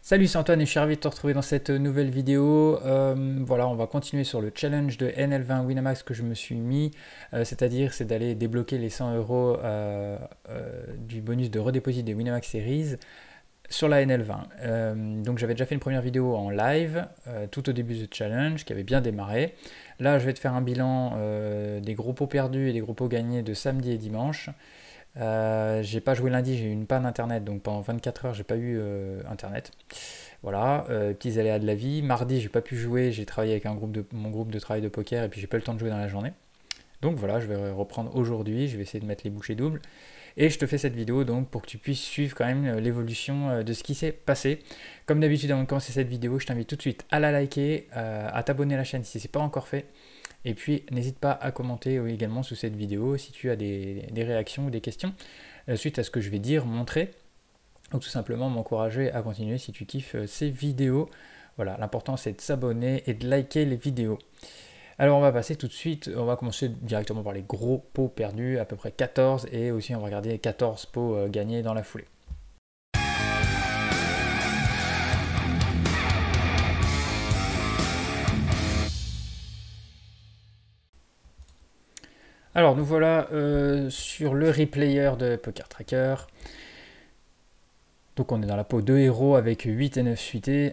Salut, c'est Antoine et je suis ravi de te retrouver dans cette nouvelle vidéo. Voilà, on va continuer sur le challenge de NL20 Winamax que je me suis mis, c'est-à-dire c'est d'aller débloquer les 100 euros du bonus de redéposit des Winamax Series sur la NL20. Donc j'avais déjà fait une première vidéo en live tout au début du challenge qui avait bien démarré. Là, je vais te faire un bilan des gros pots perdus et des gros pots gagnés de samedi et dimanche. J'ai pas joué lundi, j'ai eu une panne internet, donc pendant 24 heures j'ai pas eu internet. Voilà, petits aléas de la vie. Mardi j'ai pas pu jouer, j'ai travaillé avec mon groupe de travail de poker et puis j'ai pas eu le temps de jouer dans la journée. Donc voilà, je vais reprendre aujourd'hui, je vais essayer de mettre les bouchées doubles. Et je te fais cette vidéo donc pour que tu puisses suivre quand même l'évolution de ce qui s'est passé. Comme d'habitude avant de commencer cette vidéo, je t'invite tout de suite à la liker, à t'abonner à la chaîne si ce n'est pas encore fait. Et puis, n'hésite pas à commenter également sous cette vidéo si tu as des réactions ou des questions suite à ce que je vais dire, montrer, ou tout simplement m'encourager à continuer si tu kiffes ces vidéos. Voilà, l'important c'est de s'abonner et de liker les vidéos. Alors on va passer tout de suite, on va commencer directement par les gros pots perdus, à peu près 14, et aussi on va regarder les 14 pots gagnés dans la foulée. Alors nous voilà sur le replayer de Poker Tracker. Donc on est dans la peau de héros avec 8 et 9 suités.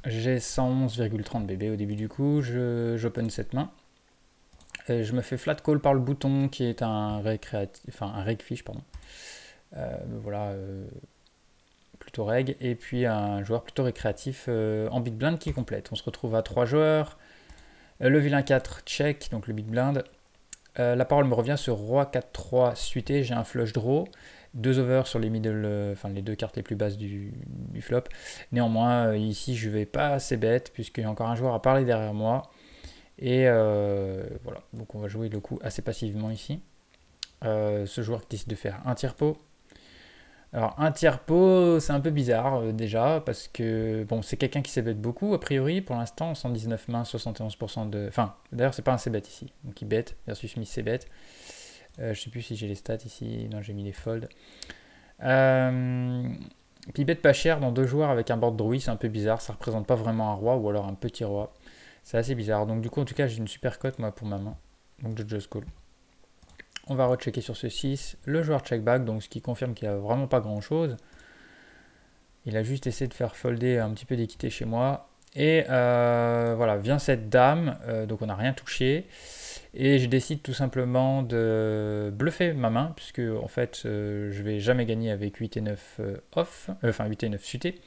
J'ai 111,30 BB au début du coup, j'open cette main. Et je me fais flat call par le bouton qui est un reg fish, pardon. Voilà, plutôt reg. Et puis un joueur plutôt récréatif en big blind qui complète. On se retrouve à 3 joueurs. Le vilain 4 check, donc le big blind. La parole me revient sur roi 4-3 suité, j'ai un flush draw, 2 over sur les middle, les deux cartes les plus basses du flop. Néanmoins, ici je vais pas assez bête puisqu'il y a encore un joueur à parler derrière moi. Et voilà, donc on va jouer le coup assez passivement ici. Ce joueur qui décide de faire un tiers pot. Alors un tiers pot, c'est un peu bizarre déjà, parce que bon, c'est quelqu'un qui s'ébête beaucoup, a priori, pour l'instant, 119 mains, 71% de... Enfin, d'ailleurs, c'est pas un c-bet ici, donc il bet versus miss c-bet. Je sais plus si j'ai les stats ici, non, j'ai mis les folds. Puis il bet pas cher dans deux joueurs avec un board druid, c'est un peu bizarre, ça représente pas vraiment un roi, ou alors un petit roi. C'est assez bizarre, donc du coup, en tout cas, j'ai une super cote, moi, pour ma main. Donc je just call. On va rechecker sur ce 6. Le joueur check back, donc ce qui confirme qu'il a vraiment pas grand chose. Il a juste essayé de faire folder un petit peu d'équité chez moi. Et voilà, vient cette dame, donc on n'a rien touché. Et je décide tout simplement de bluffer ma main, puisque en fait je vais jamais gagner avec 8 et 9 off, 8 et 9 suités.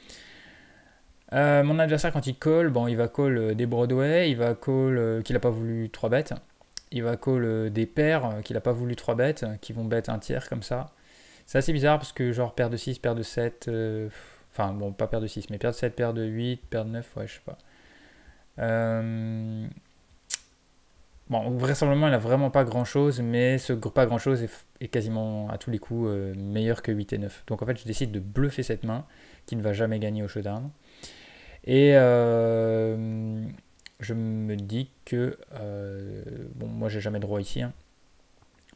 Mon adversaire quand il call, bon il va call des Broadway, il va call qu'il n'a pas voulu 3 bêtes. Il va call des paires qu'il n'a pas voulu 3 bêtes, qui vont bet un tiers comme ça. C'est assez bizarre parce que genre paire de 6, paire de 7, enfin bon pas paire de 6, mais paire de 7, paire de 8, paire de 9, ouais je sais pas. Bon, vraisemblablement il n'a vraiment pas grand chose, mais ce pas grand chose est quasiment à tous les coups meilleur que 8 et 9. Donc en fait je décide de bluffer cette main, qui ne va jamais gagner au showdown. Et je me dis que, bon, moi j'ai jamais de roi ici, hein.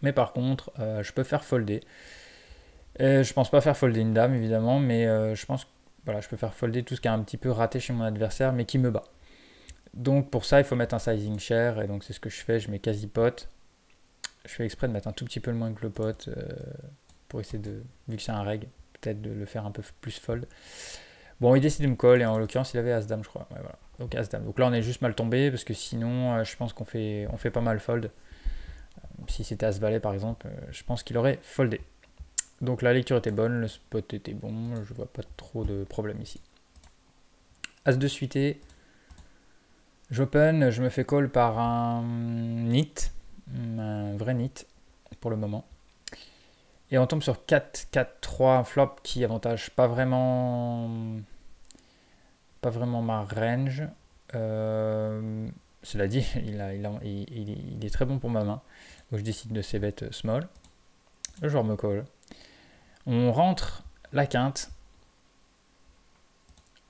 Mais par contre, je peux faire folder. Je pense pas faire folder une dame évidemment, mais je pense que voilà, je peux faire folder tout ce qui a un petit peu raté chez mon adversaire, mais qui me bat. Donc pour ça, il faut mettre un sizing share, et donc c'est ce que je fais, je mets quasi pot. Je fais exprès de mettre un tout petit peu moins que le pot, pour essayer de, vu que c'est un reg, peut-être de le faire un peu plus fold. Bon, il décide de me call, et en l'occurrence, il avait As-Dame, je crois. Ouais, voilà. Donc As-Dame. Donc là, on est juste mal tombé, parce que sinon, je pense qu'on fait pas mal fold. Si c'était As-Valet, par exemple, je pense qu'il aurait foldé. Donc la lecture était bonne, le spot était bon, je vois pas trop de problème ici. As de suité. J'open, je me fais call par un nit, un vrai nit, pour le moment. Et on tombe sur 4, 4, 3, un flop qui avantage pas vraiment ma range. Cela dit, il est très bon pour ma main. Donc je décide de c-bet small. Le joueur me call. On rentre la quinte.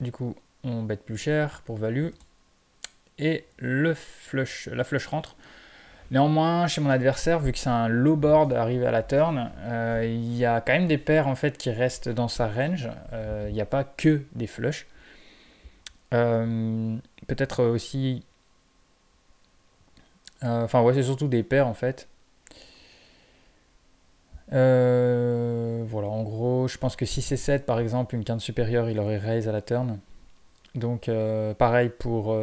Du coup, on bet plus cher pour value. Et la flush rentre. Néanmoins, chez mon adversaire, vu que c'est un low board arrivé à la turn, il y a quand même des paires en fait qui restent dans sa range. Il n'y a pas que des flushs. Peut-être aussi... Enfin, ouais, c'est surtout des paires, en fait. Voilà, en gros, je pense que 6 et 7, par exemple, une quinte supérieure, il aurait raise à la turn. Donc, pareil pour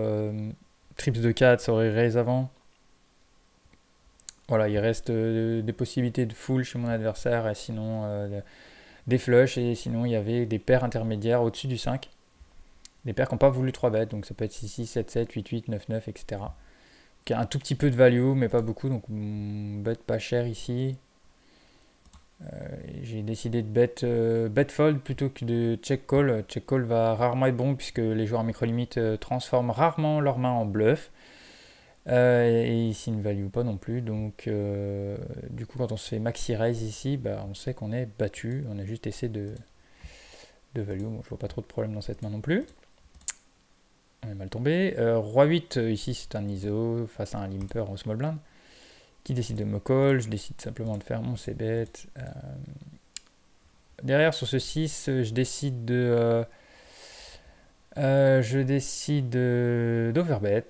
trips de 4, ça aurait raise avant. Voilà, il reste des possibilités de full chez mon adversaire, et sinon des flushs, et sinon il y avait des paires intermédiaires au-dessus du 5. Des paires qui n'ont pas voulu 3 bêtes, donc ça peut être 6, 6, 7, 7, 8, 8, 9, 9, etc. Qui a un tout petit peu de value, mais pas beaucoup, donc bet pas cher ici. J'ai décidé de bet fold plutôt que de check call. Check call va rarement être bon puisque les joueurs micro-limite transforment rarement leurs mains en bluff. Et ici ne value pas non plus. Donc du coup quand on se fait maxi raise ici, bah, on sait qu'on est battu. On a juste essayé de value. Bon, je vois pas trop de problème dans cette main non plus. On est mal tombé. Roi 8 ici c'est un ISO face à un limper en small blind. Qui décide de me call, je décide simplement de faire mon c-bet. Derrière, sur ce 6, je décide d'overbet.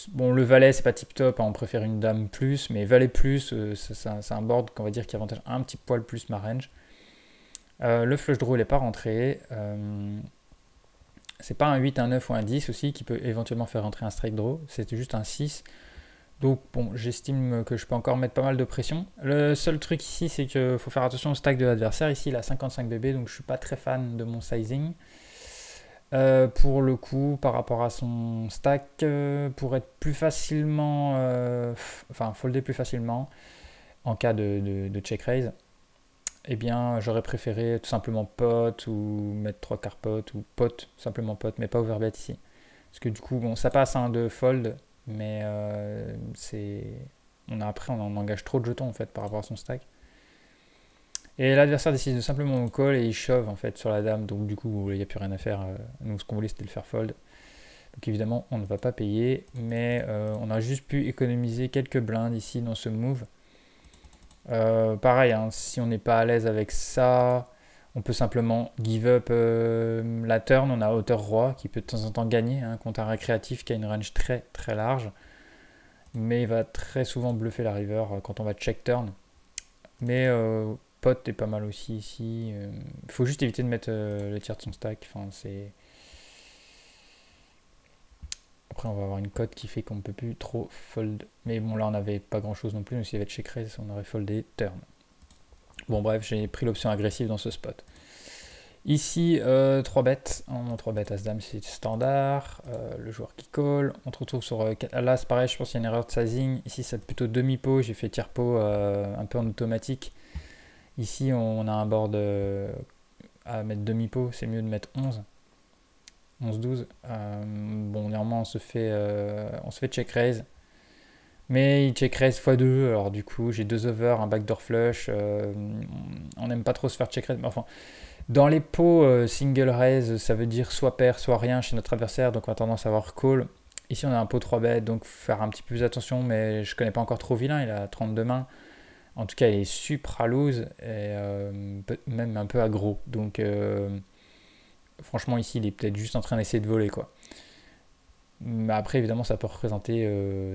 Bon, le valet, c'est pas tip top, hein, on préfère une dame plus, mais valet plus, c'est un board qu'on va dire qui avantage un petit poil plus ma range. Le flush draw, il n'est pas rentré. C'est pas un 8, un 9 ou un 10 aussi qui peut éventuellement faire rentrer un strike draw, c'est juste un 6. Donc bon, j'estime que je peux encore mettre pas mal de pression. Le seul truc ici, c'est qu'il faut faire attention au stack de l'adversaire. Ici, il a 55 BB, donc je suis pas très fan de mon sizing. Pour le coup, par rapport à son stack, pour être plus facilement... enfin, folder plus facilement en cas de check raise, eh bien, j'aurais préféré tout simplement pot ou mettre 3 quarts pot ou pot, simplement pot, mais pas overbet ici. Parce que du coup, bon, ça passe de fold, mais après, on en engage trop de jetons en fait par rapport à son stack. Et l'adversaire décide de simplement me call et il shove en fait sur la dame, donc du coup, il n'y a plus rien à faire. Nous, ce qu'on voulait, c'était le faire fold. Donc évidemment, on ne va pas payer, mais on a juste pu économiser quelques blindes ici dans ce move. Pareil, hein, si on n'est pas à l'aise avec ça, on peut simplement give up la turn. On a hauteur roi qui peut de temps en temps gagner contre un récréatif qui a une range très très large. Mais il va très souvent bluffer la river quand on va check turn. Mais pot est pas mal aussi ici. Il faut juste éviter de mettre le tiers de son stack. Enfin, c'est... Après, on va avoir une cote qui fait qu'on ne peut plus trop fold. Mais bon, là, on n'avait pas grand-chose non plus. Donc, s'il y avait check raise, on aurait foldé turn. Bon, bref, j'ai pris l'option agressive dans ce spot. Ici, 3 bêtes. En 3 bêtes, As-Dame, c'est standard. Le joueur qui call. On se retrouve sur l'As, pareil, je pense qu'il y a une erreur de sizing. Ici, c'est plutôt demi-pot. J'ai fait tiers-pot un peu en automatique. Ici, on a un board à mettre demi-pot. C'est mieux de mettre 11. 11-12. Bon, néanmoins, on se fait check raise. Mais il check raise x2. Alors, du coup, j'ai 2 over, un backdoor flush. On n'aime pas trop se faire check raise. Mais enfin, dans les pots single raise, ça veut dire soit pair, soit rien chez notre adversaire. Donc, on a tendance à avoir call. Ici, on a un pot 3 bet. Donc, faire un petit peu plus attention. Mais je connais pas encore trop vilain. Il a 32 mains. En tout cas, il est super loose. Et même un peu aggro. Donc... franchement, ici, il est peut-être juste en train d'essayer de voler, quoi. Mais après, évidemment, ça peut représenter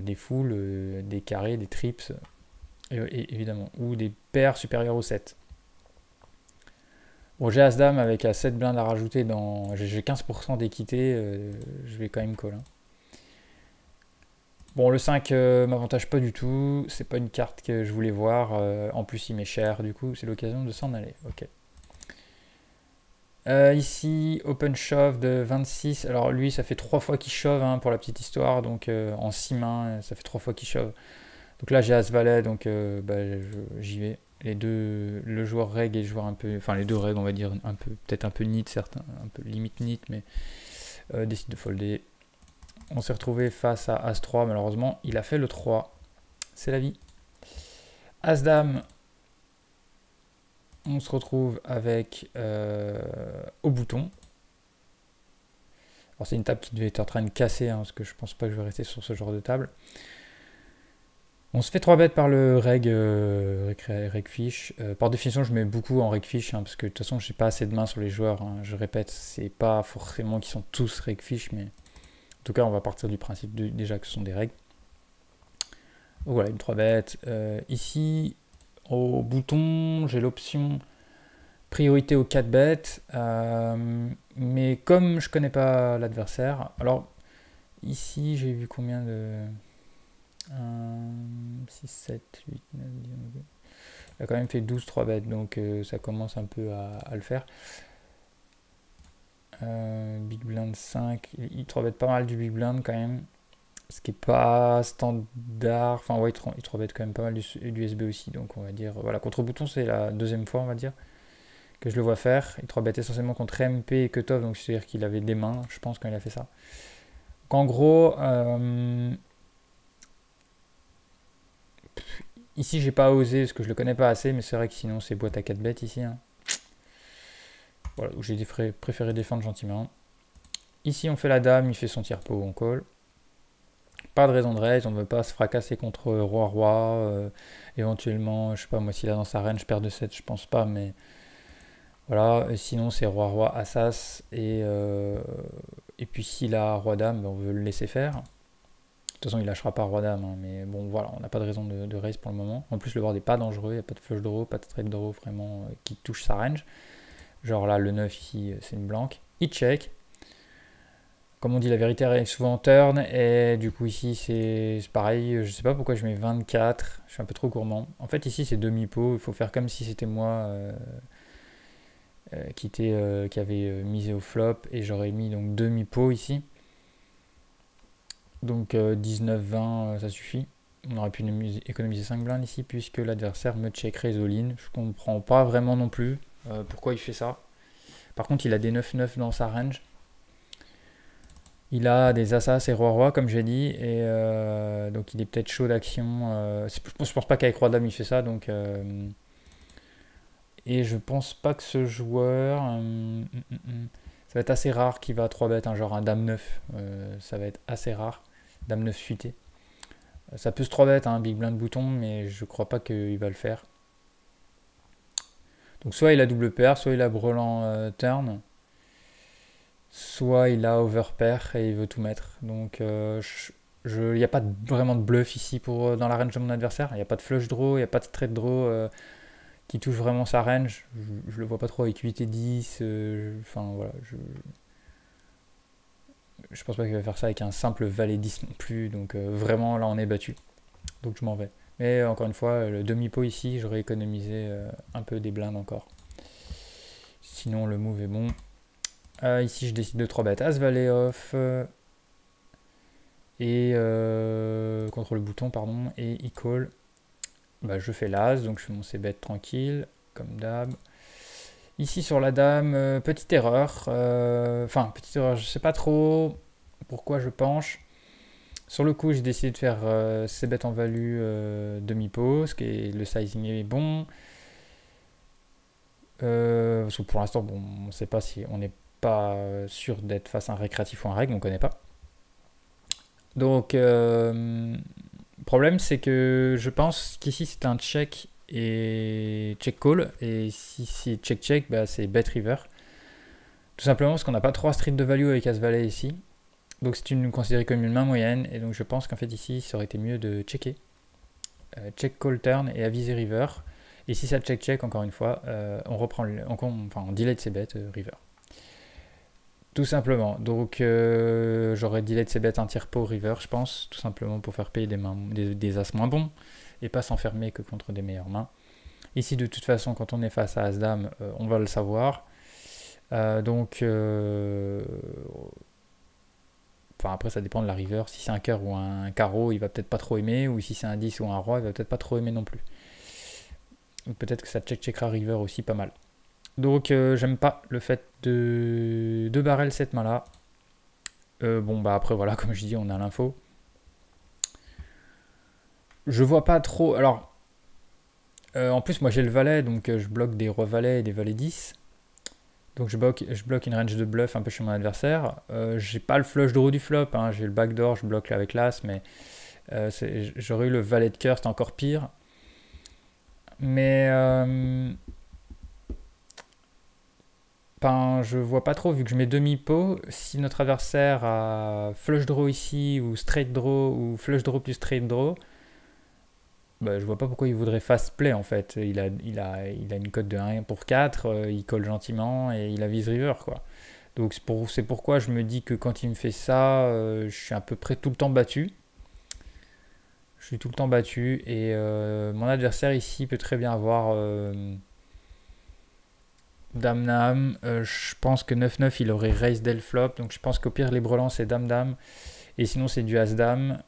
des foules, des carrés, des trips, évidemment. Ou des paires supérieures au 7. Bon, j'ai As-Dame avec 7 blindes à rajouter dans... J'ai 15% d'équité, je vais quand même call. Hein. Bon, le 5 m'avantage pas du tout. C'est pas une carte que je voulais voir. En plus, il m'est cher, du coup, c'est l'occasion de s'en aller. Ok. Ici, open shove de 26. Alors lui, ça fait 3 fois qu'il shove pour la petite histoire. Donc en 6 mains, ça fait 3 fois qu'il shove. Donc là, j'ai As-Valet, donc j'y vais. Le joueur reg et le joueur un peu... Enfin, les deux reg, on va dire, peut-être un peu nit, certains, un peu limite nit, mais décide de folder. On s'est retrouvé face à As-3, malheureusement. Il a fait le 3. C'est la vie. As-Dame... On se retrouve avec au bouton. Alors c'est une table qui devait être en train de casser, parce que je pense pas que je vais rester sur ce genre de table. On se fait 3 bêtes par le reg fish. Par définition, je mets beaucoup en reg fish, hein, parce que de toute façon, j'ai pas assez de mains sur les joueurs, hein. Je répète, c'est pas forcément qu'ils sont tous reg fish, mais en tout cas, on va partir du principe déjà que ce sont des règles. Donc voilà, une 3 bêtes. Ici, au bouton, j'ai l'option priorité aux 4 bêtes. Mais comme je connais pas l'adversaire, alors ici, j'ai vu combien de... 6, 7, 8, 9, 10, 11. Il a quand même fait 12 3 bêtes, donc ça commence un peu à le faire. Big blind 5, il 3 bêtes pas mal du big blind quand même, ce qui est pas standard. Enfin ouais, il 3 bêtes quand même pas mal du SB aussi, donc on va dire, voilà, contre bouton c'est la deuxième fois on va dire que je le vois faire. Il 3 bêtes essentiellement contre MP et Cutoff, donc c'est à dire qu'il avait des mains, je pense, quand il a fait ça. Donc en gros, ici j'ai pas osé parce que je le connais pas assez, mais c'est vrai que sinon c'est boîte à 4 bêtes ici, hein. Voilà, où j'ai préféré défendre gentiment. Ici on fait la dame, il fait son tiers pot, on call. Pas de raison de raise, on ne veut pas se fracasser contre roi-roi. Éventuellement, je sais pas, moi s'il a dans sa reine, je perds de 7, je pense pas, mais voilà. Sinon c'est roi-roi, assas, et puis s'il a roi-dame, ben, on veut le laisser faire. De toute façon, il lâchera pas roi-dame, hein, mais bon, voilà, on n'a pas de raison de raise pour le moment. En plus, le board n'est pas dangereux, il n'y a pas de flush draw, pas de straight draw vraiment qui touche sa range. Genre là, le 9 ici, c'est une blanque. Il check. Comme on dit, la vérité arrive souvent en turn, et du coup ici c'est pareil, je sais pas pourquoi je mets 24, je suis un peu trop gourmand. En fait ici c'est demi-pot, il faut faire comme si c'était moi qui avait misé au flop, et j'aurais mis donc demi-pot ici. Donc 19-20 ça suffit. On aurait pu économiser 5 blindes ici puisque l'adversaire me checkerait all-in. Je comprends pas vraiment non plus pourquoi il fait ça. Par contre il a des 9-9 dans sa range. Il a des Assas et Roi-Roi, comme j'ai dit, et donc il est peut-être chaud d'action. Je pense pas qu'avec Roi-Dame il fait ça, donc... et je pense pas que ce joueur... ça va être assez rare qu'il va à 3 bêtes, hein, genre un Dame 9. Ça va être assez rare. Dame 9 suité. Ça peut se 3 bêtes, un Big Blind bouton, mais je crois pas qu'il va le faire. Donc soit il a double paire, soit il a brelan turn. Soit il a overpair et il veut tout mettre. Donc il n'y a pas vraiment de bluff ici dans la range de mon adversaire. Il n'y a pas de flush draw, il n'y a pas de straight draw qui touche vraiment sa range. Je le vois pas trop avec 8 et 10. Enfin voilà, je pense pas qu'il va faire ça avec un simple valet 10 non plus. Donc vraiment là on est battu. Donc je m'en vais. Mais encore une fois, le demi-pot ici, j'aurais économisé un peu des blindes encore. Sinon le move est bon. Ici je décide de 3 bêtes, As, Valet off, et contre le bouton, pardon, et il call. Bah, je fais l'As, donc je fais mon C-bet tranquille, comme d'hab. Ici sur la dame, petite erreur, petite erreur, je sais pas trop pourquoi je penche. Sur le coup j'ai décidé de faire C-bet en value demi-pot, ce qui est, le sizing est bon. Parce que pour l'instant, bon, on ne sait pas si on n'est pas sûr d'être face à un récréatif ou un règle, on ne connaît pas. Donc, le problème, c'est que je pense qu'ici, c'est un check et check call. Et si c'est check-check, bah, c'est bet river. Tout simplement parce qu'on n'a pas 3 streets de value avec As-Valet ici. Donc, c'est considéré comme une main moyenne. Et donc, je pense qu'en fait, ici, ça aurait été mieux de checker. Check call turn et aviser river. Et si ça check-check, encore une fois, on reprend, on delete ses bêtes river. Tout simplement. Donc j'aurais delete ses bêtes un tiers pot river, je pense, tout simplement pour faire payer des as moins bons et pas s'enfermer que contre des meilleures mains. Ici, de toute façon, quand on est face à As-Dame, on va le savoir. Après, ça dépend de la river. Si c'est un cœur ou un carreau, il va peut-être pas trop aimer, ou si c'est un 10 ou un roi, il va peut-être pas trop aimer non plus. Peut-être que ça checkera river aussi pas mal. Donc j'aime pas le fait de barrel cette main là. Après voilà, comme je dis, on a l'info. Je vois pas trop. Alors en plus moi j'ai le valet, donc je bloque des rois valets et des valets 10. Donc je bloque une range de bluff un peu chez mon adversaire. J'ai pas le flush draw du flop, hein. J'ai le backdoor, je bloque là avec l'as, mais J'aurais eu le valet de cœur, c'était encore pire. Mais ben, je vois pas trop, vu que je mets demi-pot, si notre adversaire a flush draw ici, ou straight draw, ou flush draw plus straight draw, bah, je vois pas pourquoi il voudrait fast play en fait. Il a une cote de 1 pour 4, il colle gentiment et il avise river quoi. Donc c'est pourquoi je me dis que quand il me fait ça, je suis à peu près tout le temps battu. Je suis tout le temps battu et mon adversaire ici peut très bien avoir Dame-Dame. Je pense que 9-9 il aurait raise dès le flop, donc je pense qu'au pire les brelans c'est Dame-Dame et sinon c'est du As-Dame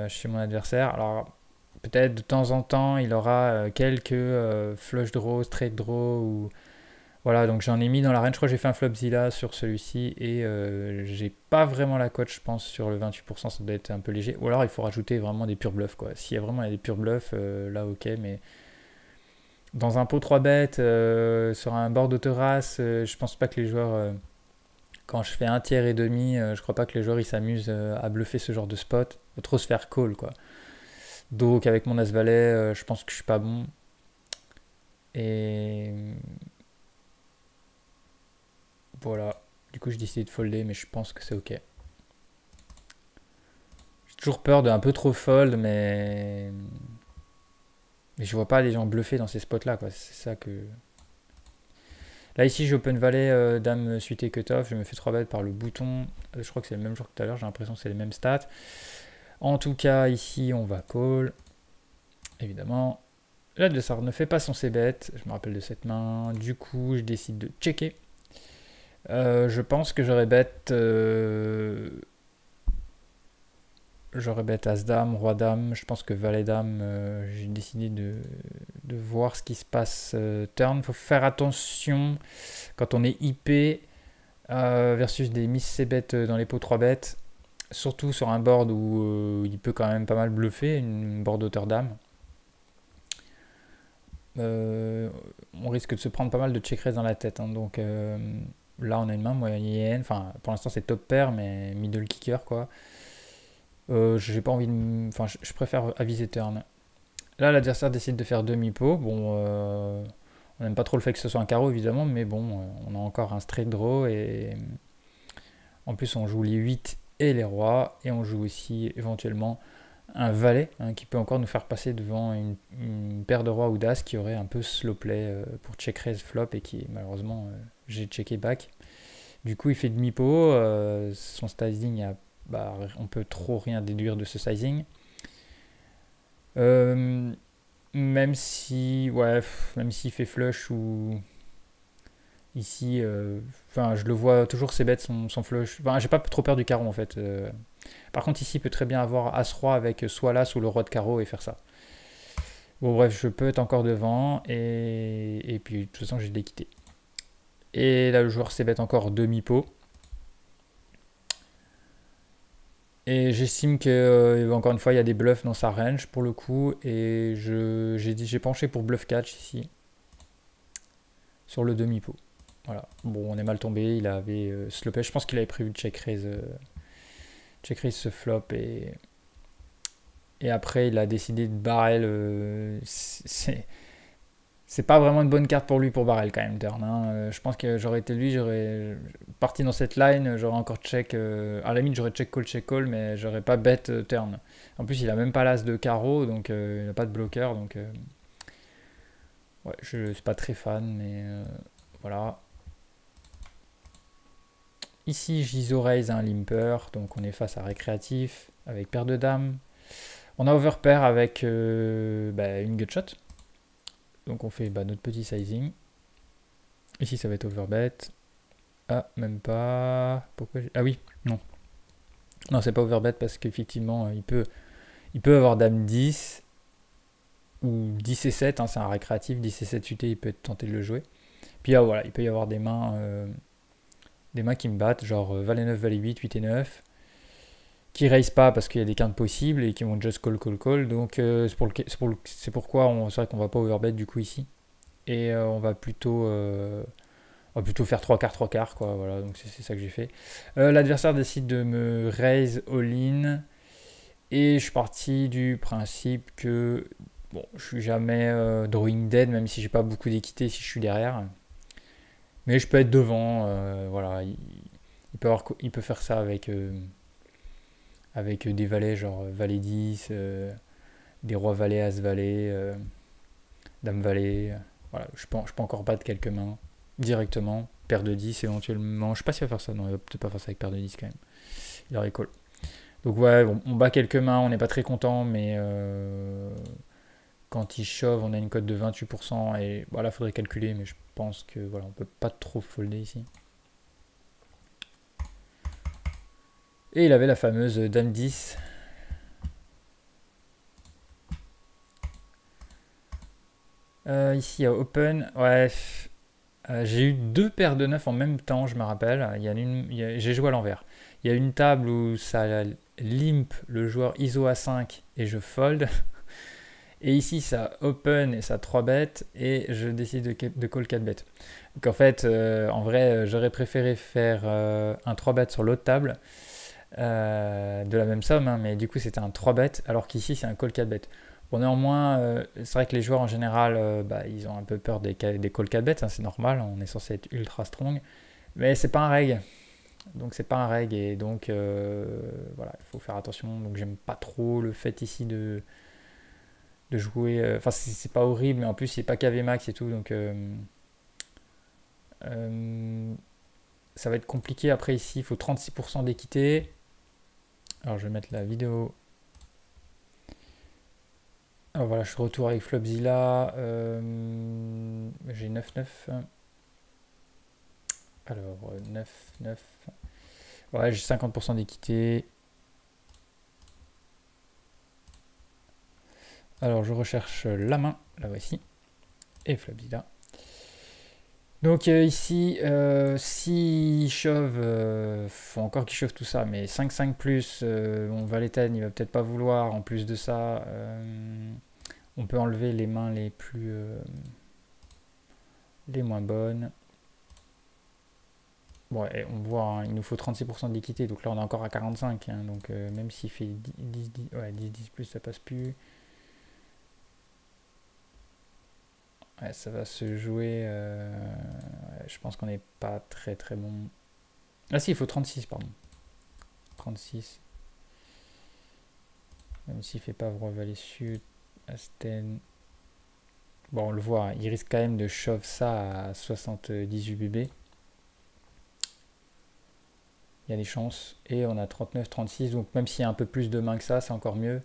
chez mon adversaire. Alors peut-être de temps en temps il aura quelques flush draw, straight draw ou voilà, donc j'en ai mis dans la range. Je crois que j'ai fait un Flopzilla sur celui-ci et j'ai pas vraiment la cote, je pense, sur le 28%, ça doit être un peu léger. Ou alors il faut rajouter vraiment des purs bluffs, quoi. S'il y a vraiment des purs bluffs, là ok, mais dans un pot 3 bêtes, sur un board de terrasse, je pense pas que les joueurs, quand je fais un tiers et demi, je crois pas que les joueurs ils s'amusent à bluffer ce genre de spot. Faut trop se faire call, quoi. Donc avec mon As-Valet, je pense que je suis pas bon. Et voilà. Du coup, j'ai décidé de folder, mais je pense que c'est ok. J'ai toujours peur de un peu trop fold, mais je vois pas les gens bluffer dans ces spots-là, quoi. C'est ça que... Là, ici, j'ai open valet, dame suité cut-off. Je me fais 3 bêtes par le bouton. Je crois que c'est le même jour que tout à l'heure. J'ai l'impression que c'est les mêmes stats. En tout cas, ici, on va call. Évidemment. L'adversaire ne fait pas son c-bet. Je me rappelle de cette main. Du coup, je décide de checker. Je pense que j'aurais bet As-Dame, Roi-Dame. Je pense que Valet-Dame, j'ai décidé de voir ce qui se passe turn. Il faut faire attention quand on est IP versus des miss c-bet dans les pots 3 bêtes. Surtout sur un board où il peut quand même pas mal bluffer, une board hauteur-dame. On risque de se prendre pas mal de check-raise dans la tête. Hein, donc là, on a une main moyenne. Enfin, pour l'instant, c'est top pair, mais middle kicker, quoi. J'ai pas envie de... Enfin, je préfère aviser turn. Là, l'adversaire décide de faire demi-pot. Bon, on n'aime pas trop le fait que ce soit un carreau, évidemment, mais bon, on a encore un straight draw. Et en plus, on joue les 8 et les rois. Et on joue aussi, éventuellement, un valet, hein, qui peut encore nous faire passer devant une paire de rois ou d'as qui aurait un peu slow play pour check raise flop et qui, malheureusement, j'ai checké back. Du coup, il fait demi-pot. Son sizing a... Bah, on peut trop rien déduire de ce sizing. Même si, ouais, même s'il fait flush ou ici, enfin, je le vois toujours ses bêtes son flush. Enfin, j'ai pas trop peur du carreau en fait. Par contre, ici, il peut très bien avoir As-Roi avec soit l'As ou le Roi de carreau et faire ça. Bon, bref, je peux être encore devant et puis de toute façon, j'ai l'équité. Et là, le joueur s'est bête encore demi-pot. Et j'estime que, encore une fois, il y a des bluffs dans sa range pour le coup. Et j'ai penché pour bluff catch ici. Sur le demi-pot. Voilà. Bon, on est mal tombé. Il avait slopé. Je pense qu'il avait prévu de check raise ce flop. Et après, il a décidé de barrel. C'est pas vraiment une bonne carte pour lui pour barrel quand même, turn. Hein. Je pense que j'aurais été lui, j'aurais parti dans cette line, j'aurais encore check. À la limite, j'aurais check call, mais j'aurais pas bet turn. En plus, il a même pas l'as de carreau, donc il n'a pas de bloqueur. Donc, ouais, je suis pas très fan, mais voilà. Ici, j'ISO raise un limper, donc on est face à récréatif avec paire de dames. On a overpair avec une gutshot. Donc on fait notre petit sizing. Ici ça va être overbet. Ah, même pas. Pourquoi ah oui, non. Non, c'est pas overbet parce qu'effectivement, il peut avoir dame 10 ou 10 et 7. Hein, c'est un récréatif. 10 et 7 UT, il peut être tenté de le jouer. Puis voilà, il peut y avoir des mains qui me battent, genre valet 9, valet 8, 8 et 9. Qui raise pas parce qu'il y a des quintes possibles et qui vont just call. Donc c'est pourquoi c'est vrai qu'on va pas overbet du coup ici. Et on va plutôt faire 3 quarts quoi. Voilà, donc c'est ça que j'ai fait. L'adversaire décide de me raise all-in Et je suis parti du principe que bon, je suis jamais drawing dead, même si j'ai pas beaucoup d'équité si je suis derrière. Mais je peux être devant, voilà. Il peut faire ça avec des valets, genre valet 10, des rois valets, as valet, dame valet. Voilà, je peux encore battre quelques mains directement. Paire de 10 éventuellement. Je sais pas s'il va faire ça, non, il va peut-être pas faire ça avec paire de 10 quand même. Il aurait call. Donc ouais, on bat quelques mains, on n'est pas très content, mais quand il shove, on a une cote de 28%. Et voilà, il faudrait calculer, mais je pense que voilà, on peut pas trop folder ici. Et il avait la fameuse dame 10. Ici, à Open, ouais, j'ai eu deux paires de 9 en même temps, je me rappelle. J'ai joué à l'envers. Il y a une table où ça limp le joueur ISO à 5 et je fold. Et ici, ça open et ça 3 bêtes et je décide de call 4 bêtes. Donc en fait, en vrai, j'aurais préféré faire un 3 bêtes sur l'autre table de la même somme, hein, mais du coup, c'était un 3 bêtes alors qu'ici, c'est un call 4 bêtes. Bon, néanmoins, c'est vrai que les joueurs en général, ils ont un peu peur des call 4 bêtes, hein, c'est normal, on est censé être ultra strong, mais c'est pas un reg. Donc c'est pas un reg et donc voilà, il faut faire attention. Donc j'aime pas trop le fait ici de jouer. Enfin, c'est pas horrible, mais en plus, c'est pas KV max et tout. Donc, ça va être compliqué. Après, ici, il faut 36% d'équité. Alors, je vais mettre la vidéo. Alors voilà, je suis de retour avec Flopzilla. J'ai 9-9. Alors, 9-9. Ouais, j'ai 50% d'équité. Alors, je recherche la main. La voici. Et Flopzilla. Donc ici, si shove, faut encore qu'il shove tout ça, mais 5-5 plus, bon, Valeten il va peut-être pas vouloir. En plus de ça, on peut enlever les mains les moins bonnes. Bon, et on voit, hein, il nous faut 36% d'équité, donc là on est encore à 45, hein, donc même s'il fait 10 plus, ça passe plus. Ouais, ça va se jouer. Je pense qu'on n'est pas très très bon. Ah si, il faut 36, pardon. 36. Même s'il fait pas roi valet sud, Asten. Bon, on le voit, hein, il risque quand même de shove ça à 78 bb. Il y a des chances. Et on a 39-36, donc même s'il y a un peu plus de mains que ça, c'est encore mieux.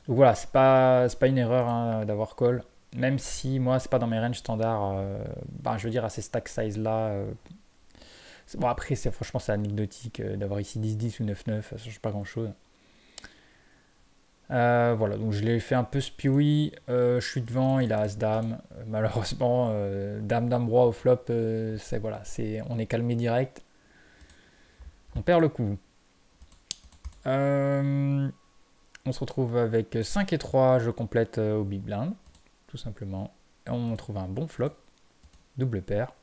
Donc voilà, c'est pas une erreur, hein, d'avoir call. Même si moi, c'est pas dans mes ranges standards, je veux dire à ces stack size là. Bon, après, franchement, c'est anecdotique d'avoir ici 10-10 ou 9-9, ça change pas grand chose. Voilà, donc je l'ai fait un peu spewy. Je suis devant, il a As-Dame. Malheureusement, Dame-Dame Roi au flop, voilà, on est calmé direct. On perd le coup. On se retrouve avec 5 et 3, je complète au big blind, tout simplement. Et on trouve un bon flop, double paire.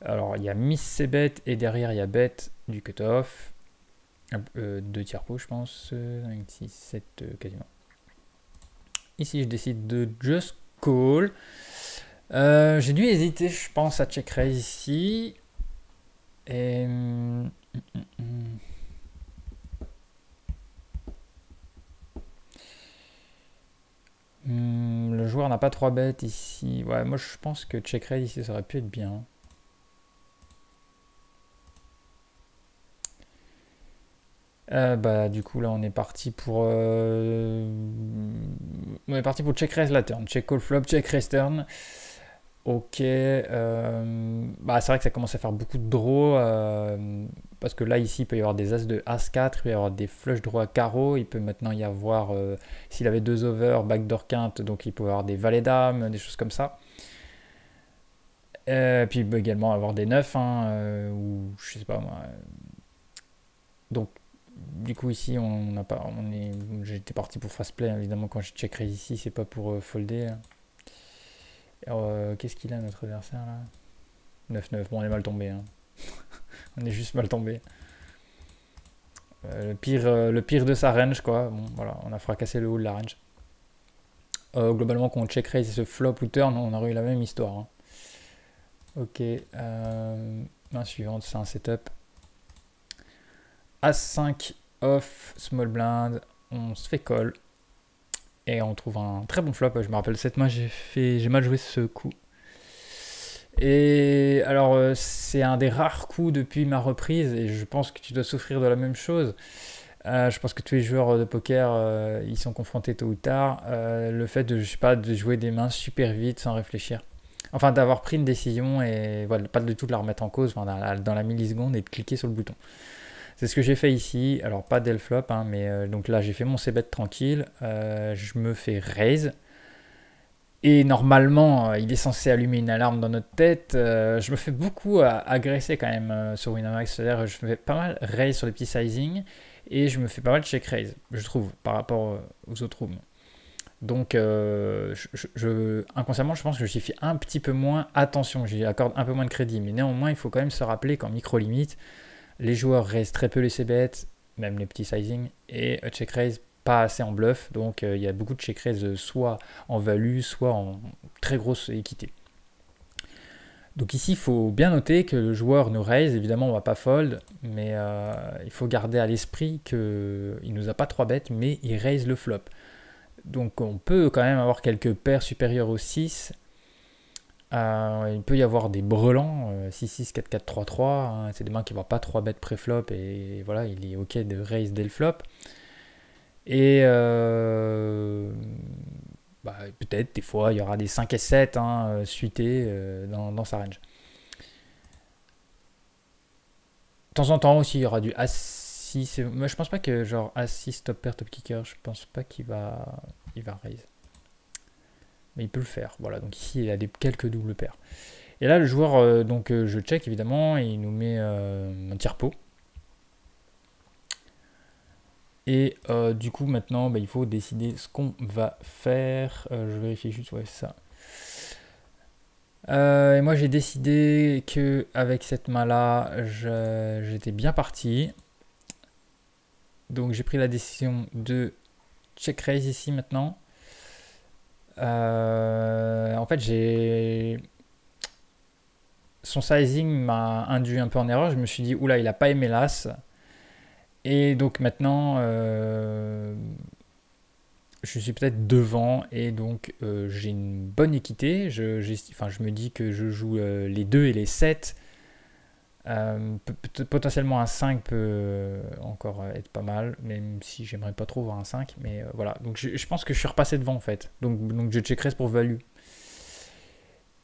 Alors il y a Miss C-Bet et derrière il y a Bet du cutoff. 2 tiers pot, je pense. 5, 6, 7, quasiment. Ici, je décide de just call. J'ai dû hésiter, je pense, à check raise ici. Et. Le joueur n'a pas 3 bêtes ici. Ouais, moi je pense que check raise ici, ça aurait pu être bien. Du coup là on est parti pour check raise la turn, check call flop, check raise turn. Ok, c'est vrai que ça commence à faire beaucoup de draw, parce que là ici il peut y avoir des as de as4, il peut y avoir des flush draw à carreau, il peut maintenant y avoir, s'il avait 2 over, backdoor quinte, donc il peut y avoir des valets dames, des choses comme ça. Puis il peut également avoir des 9, hein, ou je sais pas moi. Donc du coup ici j'étais parti pour fast play, hein, évidemment quand je check raise ici c'est pas pour folder. Hein. Qu'est-ce qu'il a notre adversaire là? 9-9, bon on est mal tombé, hein. On est juste mal tombé. le pire de sa range, quoi. Bon, voilà, on a fracassé le haut de la range. Globalement, quand on check raise et se flop ou turn, on aurait eu la même histoire. Hein. Ok, main suivante, c'est un setup. As-5 off, small blind, on se fait call. Et on trouve un très bon flop. Je me rappelle cette main, j'ai mal joué ce coup. Et alors, c'est un des rares coups depuis ma reprise, et je pense que tu dois souffrir de la même chose. Je pense que tous les joueurs de poker, ils sont confrontés tôt ou tard. Le fait de, je sais pas, de jouer des mains super vite sans réfléchir. Enfin, d'avoir pris une décision et voilà, pas du tout de la remettre en cause dans la milliseconde et de cliquer sur le bouton. C'est ce que j'ai fait ici. Alors, pas dès le flop, hein, mais donc là, j'ai fait mon c-bet tranquille. Je me fais raise. Et normalement, il est censé allumer une alarme dans notre tête. Je me fais beaucoup agresser quand même sur Winamax. C'est-à-dire je me fais pas mal raise sur les petits sizing. Et je me fais pas mal check raise, je trouve, par rapport aux autres rooms. Donc, inconsciemment, je pense que j'y fais un petit peu moins attention. J'y accorde un peu moins de crédit. Mais néanmoins, il faut quand même se rappeler qu'en micro-limite, les joueurs raisent très peu les c-bets, même les petits sizing, et check raise pas assez en bluff. Donc, il y a beaucoup de check raise soit en value, soit en très grosse équité. Donc ici, il faut bien noter que le joueur nous raise, évidemment on ne va pas fold, mais il faut garder à l'esprit qu'il ne nous a pas 3 bêtes, mais il raise le flop. Donc on peut quand même avoir quelques paires supérieures au 6. Il peut y avoir des brelans, 6-6, 4-4, 3-3, hein, c'est des mains qui ne vont pas 3 bêtes pré-flop, et voilà, il est ok de raise dès le flop. Et peut-être des fois il y aura des 5 et 7 hein, suités dans sa range. De temps en temps aussi il y aura du As6. Moi je pense pas que genre As6 top pair top kicker, je pense pas qu'il va raise. Mais il peut le faire. Voilà, donc ici il a quelques doubles paires. Et là le joueur, je check évidemment, et il nous met un tire-pot. Et du coup maintenant il faut décider ce qu'on va faire. Je vérifie juste, ouais ça. Et moi j'ai décidé que avec cette main là j'étais bien parti. Donc j'ai pris la décision de check raise ici maintenant. En fait son sizing m'a induit un peu en erreur. Je me suis dit oula, il a pas aimé l'as. Et donc maintenant je suis peut-être devant, et donc j'ai une bonne équité. Je me dis que je joue les 2 et les 7. Potentiellement un 5 peut encore être pas mal, même si j'aimerais pas trop voir un 5. Mais voilà, donc je pense que je suis repassé devant en fait. Donc je check raise pour value.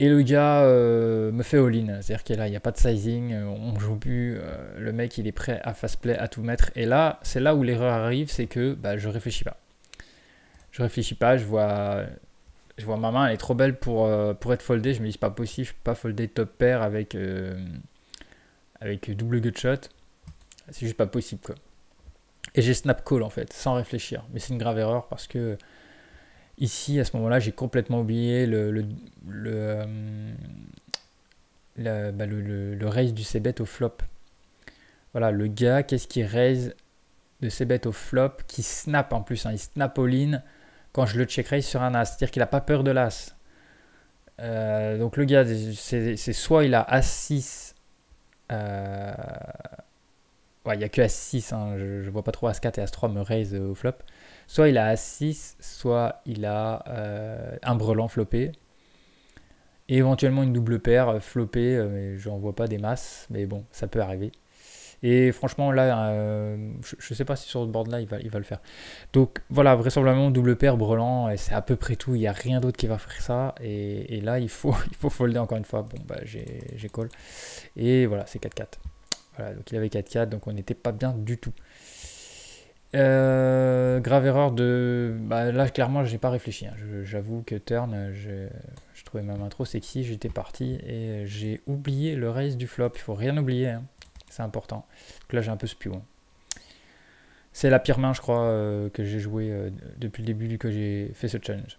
Et le gars me fait all-in, c'est-à-dire qu'il n'y a pas de sizing, on joue plus, le mec il est prêt à fast play, à tout mettre. Et là, c'est là où l'erreur arrive, c'est que je réfléchis pas. Je réfléchis pas, je vois ma main, elle est trop belle pour être foldée. Je me dis c'est pas possible, je peux pas folder top pair avec double gutshot. C'est juste pas possible quoi. Et j'ai snap call en fait, sans réfléchir. Mais c'est une grave erreur parce que ici, à ce moment-là, j'ai complètement oublié le raise du c-bet au flop. Voilà, le gars, qu'est-ce qu'il raise de c-bet au flop, qui snap en plus, hein, il snap all-in quand je le check raise sur un as, c'est-à-dire qu'il n'a pas peur de l'as. Donc le gars, c'est soit il a as-6, il n'y a que as-6, hein, je vois pas trop as-4 et as-3 me raise au flop. Soit il a as-6, soit il a un brelan floppé. Et éventuellement une double paire floppée, mais je n'en vois pas des masses, mais bon, ça peut arriver. Et franchement, là, je ne sais pas si sur le board là, il va le faire. Donc voilà, vraisemblablement double paire, brelan, et c'est à peu près tout. Il n'y a rien d'autre qui va faire ça. Et là, il faut folder encore une fois. Bon, j'ai call. Et voilà, c'est 4-4. Voilà, donc il avait 4-4, donc on n'était pas bien du tout. Grave erreur de... là, clairement, j'ai pas réfléchi. Hein. J'avoue que turn, je trouvais ma main trop sexy. J'étais parti et j'ai oublié le raise du flop. Il faut rien oublier. Hein. C'est important. Donc là, j'ai un peu spew. Hein. C'est la pire main, je crois, que j'ai joué depuis le début que j'ai fait ce challenge.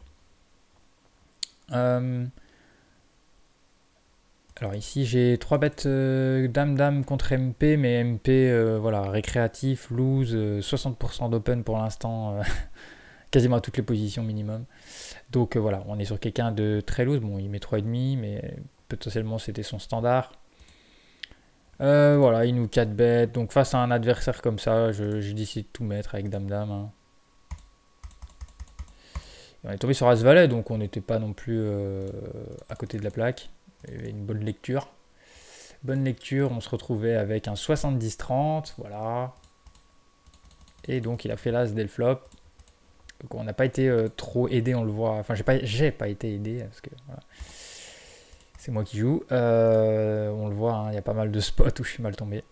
Alors ici j'ai 3 bêtes dame-dame contre MP, mais MP voilà, récréatif, loose, 60% d'open pour l'instant, quasiment à toutes les positions minimum. Donc voilà, on est sur quelqu'un de très loose. Bon, il met 3,5, mais potentiellement c'était son standard. Voilà, il nous 4 bêtes. Donc face à un adversaire comme ça, je décide de tout mettre avec dame-dame. Hein. On est tombé sur As-Valet, donc on n'était pas non plus à côté de la plaque. Il y avait une bonne lecture. Bonne lecture, on se retrouvait avec un 70-30, voilà. Et donc il a fait l'As dès le flop. Donc on n'a pas été trop aidé, on le voit. Enfin, j'ai pas été aidé, parce que voilà. C'est moi qui joue. On le voit, hein, il y a pas mal de spots où je suis mal tombé.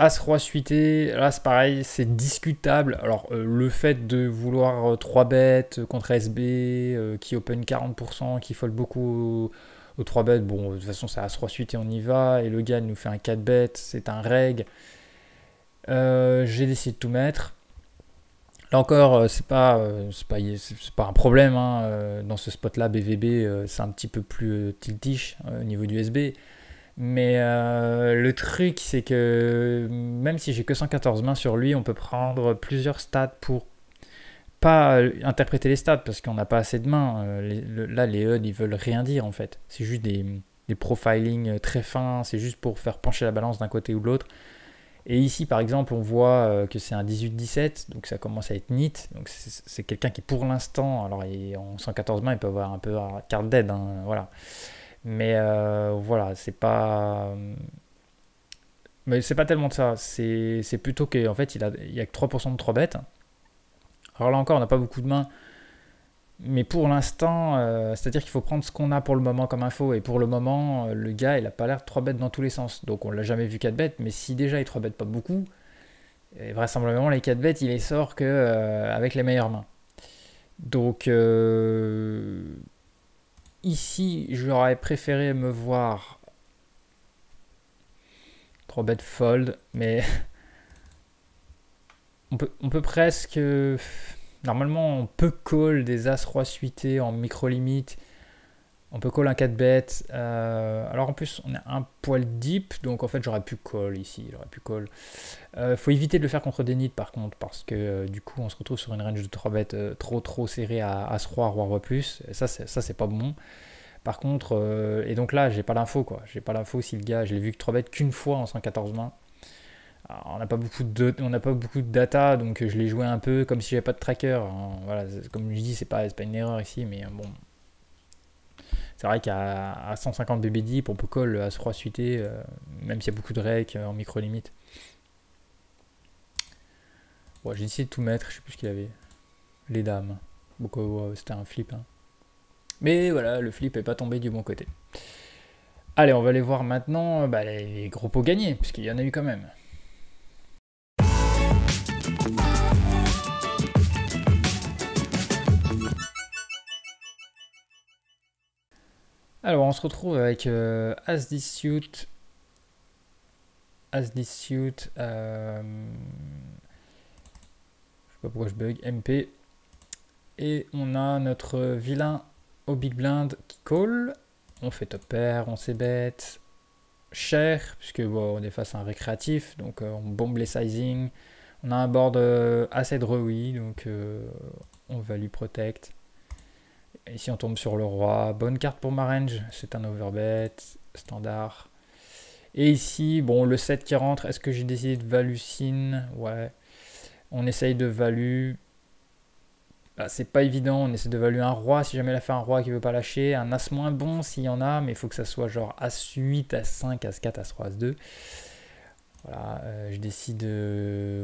As-Roi suité, là c'est pareil, c'est discutable. Alors le fait de vouloir 3 bêtes contre SB, qui open 40%, qui fold beaucoup aux 3 bêtes, bon de toute façon c'est As-Roi suité, on y va. Et le gars il nous fait un 4 bêtes, c'est un reg. J'ai décidé de tout mettre. Là encore, c'est pas un problème. Hein. Dans ce spot là, BVB, c'est un petit peu plus tiltish au niveau du SB. Mais le truc, c'est que même si j'ai que 114 mains sur lui, on peut prendre plusieurs stats pour pas interpréter les stats parce qu'on n'a pas assez de mains. Là, les HUD, ils veulent rien dire en fait. C'est juste des profilings très fins, c'est juste pour faire pencher la balance d'un côté ou de l'autre. Et ici, par exemple, on voit que c'est un 18-17, donc ça commence à être neat. Donc c'est quelqu'un qui, pour l'instant, alors en 114 mains, il peut avoir un peu un carte dead, hein, voilà. Mais voilà, c'est pas. Mais c'est pas tellement de ça. C'est plutôt qu'en fait, il y a que 3% de 3 bêtes. Alors là encore, on n'a pas beaucoup de mains. Mais pour l'instant, c'est-à-dire qu'il faut prendre ce qu'on a pour le moment comme info. Et pour le moment, le gars, il a pas l'air de 3 bêtes dans tous les sens. Donc on l'a jamais vu 4 bêtes. Mais si déjà il 3 bêtes pas beaucoup, et vraisemblablement les 4 bêtes, il les sort que avec les meilleures mains. Donc ici, j'aurais préféré me voir 3 bêtes fold. Mais on peut presque. Normalement, on peut call des As-Roi suités en micro-limite. On peut call un 4 bêtes. Alors en plus, on est un poil deep. Donc en fait, j'aurais pu call ici. J'aurais pu call. Faut éviter de le faire contre des nits par contre. Parce que du coup, on se retrouve sur une range de 3 bêtes trop serrée à As-Roi, Roi-Roi+. Et ça, c'est pas bon. Par contre, et donc là, j'ai pas l'info quoi. J'ai pas l'info si le gars, je l'ai vu que 3 bêtes qu'une fois en 114 mains. Alors, on n'a pas beaucoup de data, donc je l'ai joué un peu comme si j'avais pas de tracker. Hein. Voilà, comme je dis, c'est pas une erreur ici, mais bon. C'est vrai qu'à 150 BB deep, on peut call à ce roi suité, même s'il y a beaucoup de rec en micro-limite. Bon, j'ai décidé de tout mettre, je sais plus ce qu'il y avait. Les dames. Bon, c'était un flip. Hein. Mais voilà, le flip est pas tombé du bon côté. Allez, on va aller voir maintenant les gros pots gagnés, puisqu'il y en a eu quand même. Alors, on se retrouve avec As-10 suit. As-10 suit. Je sais pas pourquoi je bug. MP. Et on a notre vilain au big blind qui call. On fait top pair, on s'ébête. Cher, puisque bon, on est face à un récréatif. Donc on bombe les sizing. On a un board assez drowy, donc on va lui protect. Ici on tombe sur le roi, bonne carte pour ma range, c'est un overbet, standard. Et ici, bon le 7 qui rentre, est-ce que j'ai décidé de value sin? Ouais, on essaye de value. Bah, c'est pas évident, on essaie de value un roi, si jamais elle a fait un roi qui veut pas lâcher, un as moins bon s'il y en a, mais il faut que ça soit genre as8, as5, as4, as3, as2. Voilà, je décide,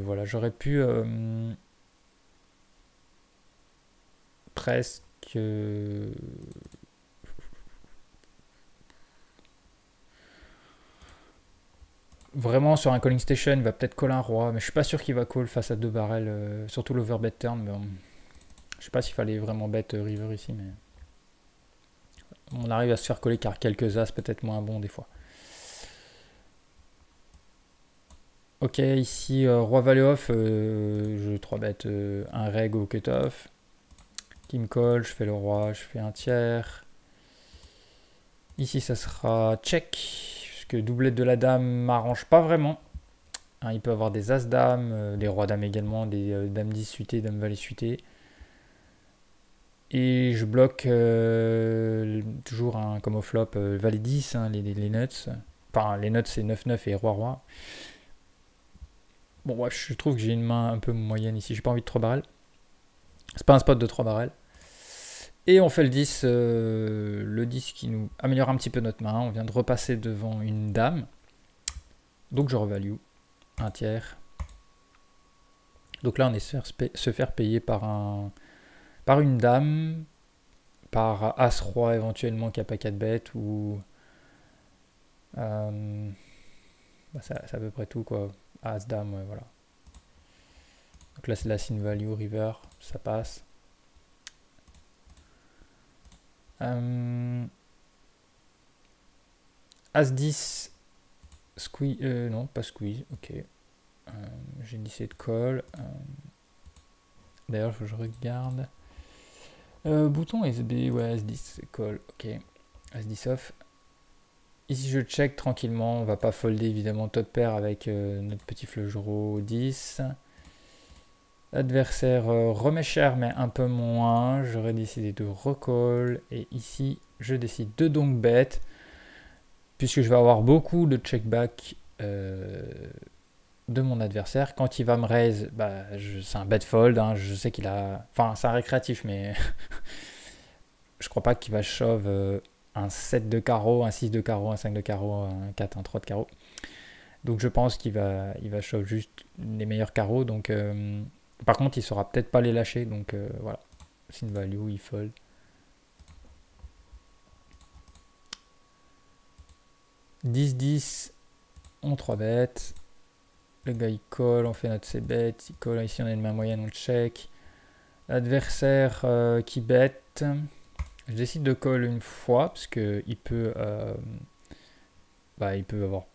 voilà, j'aurais pu presque vraiment sur un calling station, il va peut-être call un roi, mais je suis pas sûr qu'il va call face à deux barrels, surtout l'overbet turn. Mais je sais pas s'il fallait vraiment bet river ici, mais on arrive à se faire coller car quelques as peut-être moins bons des fois. Ok, ici roi valet off, je 3 bet un reg au cut-off. Qui me colle, je fais le roi, je fais un tiers. Ici, ça sera check, puisque doublette de la dame m'arrange pas vraiment. Hein, il peut avoir des as-dames, des rois-dames également, des dames 10 suitées, dames valet suitées. Et je bloque toujours comme au flop valet 10, hein, les nuts. Enfin, les nuts c'est 9-9 et roi-roi. Bon, bref, je trouve que j'ai une main un peu moyenne ici. J'ai pas envie de 3 barrels. C'est pas un spot de 3 barrels. Et on fait le 10 qui nous améliore un petit peu notre main. On vient de repasser devant une dame. Donc je revalue un tiers. Donc là, on est se faire payer par une dame, par As-Roi éventuellement qui n'a pas 4 bêtes, ou... c'est à peu près tout, quoi. As-Dame, ouais, voilà. Donc là, c'est la sin value, river, ça passe. As-10, squeeze, non, pas squeeze, ok. J'ai essayé de call. D'ailleurs, je regarde. Bouton SB, ouais, As-10, call, ok. As-10 off. Ici, je check tranquillement. On va pas folder évidemment top pair avec notre petit fleurot 10. L'adversaire remet cher, mais un peu moins. J'aurais décidé de recall. Et ici, je décide de donc bet. Puisque je vais avoir beaucoup de check back de mon adversaire. Quand il va me raise, bah, c'est un bet fold. Hein. Je sais qu'il a. Enfin, c'est un récréatif, mais je crois pas qu'il va shove un 7 de carreau, un 6 de carreau, un 5 de carreau, un 4, un 3 de carreau. Donc je pense qu'il va shove juste les meilleurs carreaux. Donc, par contre, il saura peut-être pas les lâcher. Donc voilà. Sin value, il fold. « 10-10, on 3 bêtes. Le gars il call, on fait notre c-bet. Il call, ici on a une main moyenne, on check. L'adversaire qui bet. Je décide de call une fois parce que il peut avoir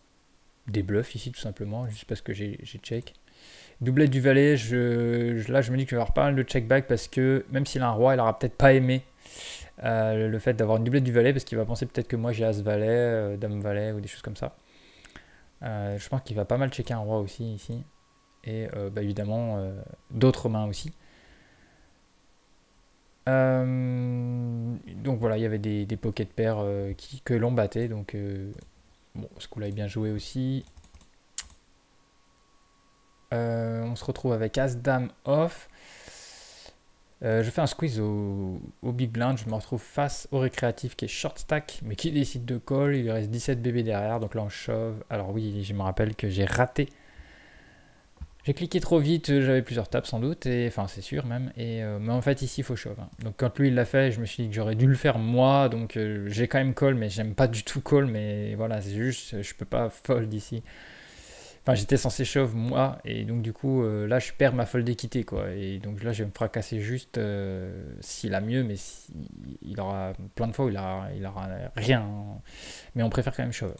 des bluffs ici tout simplement, juste parce que j'ai check. Doublette du valet, là je me dis que je vais avoir pas mal de check back parce que même s'il a un roi, il aura peut-être pas aimé le fait d'avoir une doublette du valet parce qu'il va penser peut-être que moi j'ai as valet, dame valet ou des choses comme ça. Je pense qu'il va pas mal checker un roi aussi ici. Et évidemment d'autres mains aussi. Donc voilà, il y avait des pocket pairs que l'on battait. Donc bon, ce coup-là est bien joué aussi. On se retrouve avec As-Dame off. Je fais un squeeze au big blind. Je me retrouve face au récréatif qui est short stack, mais qui décide de call. Il lui reste 17 bébés derrière. Donc là, on shove. Alors oui, je me rappelle que j'ai raté. J'ai cliqué trop vite, j'avais plusieurs tables sans doute, enfin c'est sûr même, mais en fait ici il faut shove. Hein. Donc quand lui il l'a fait, je me suis dit que j'aurais dû le faire moi, donc j'ai quand même call, mais j'aime pas du tout call, mais voilà, c'est juste, je peux pas fold ici. Enfin j'étais censé shove moi, et donc du coup là je perds ma fold d'équité quoi, et donc là je vais me fracasser juste s'il a mieux, mais il aura plein de fois où il aura rien, mais on préfère quand même shove.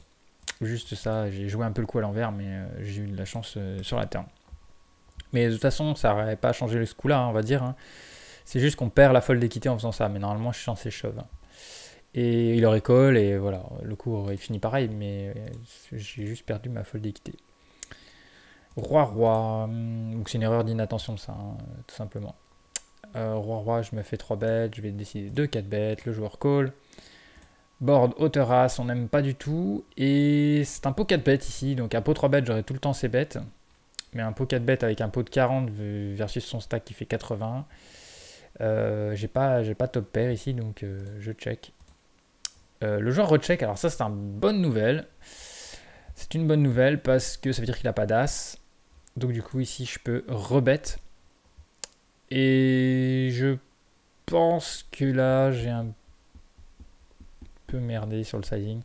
Juste ça, j'ai joué un peu le coup à l'envers, mais j'ai eu de la chance sur la turn. Mais de toute façon, ça n'aurait pas changé ce coup-là, hein, on va dire. Hein. C'est juste qu'on perd la folle d'équité en faisant ça. Mais normalement, je suis censé shove. Hein. Et il aurait call, et voilà. Le coup aurait fini pareil, mais j'ai juste perdu ma folle d'équité. Roi-roi. Donc c'est une erreur d'inattention, ça, hein, tout simplement. Roi-roi, je me fais 3 bêtes. Je vais décider de 4 bêtes. Le joueur call. Board hauteur as, on n'aime pas du tout. Et c'est un pot 4 bêtes ici. Donc un pot 3 bêtes, j'aurai tout le temps ces bêtes. Mais un pot 4 bêtes avec un pot de 40 versus son stack qui fait 80. J'ai pas top pair ici, donc je check. Le joueur recheck, alors ça c'est une bonne nouvelle. C'est une bonne nouvelle parce que ça veut dire qu'il n'a pas d'as. Donc du coup ici je peux rebet. Et je pense que là j'ai un peu merdé sur le sizing.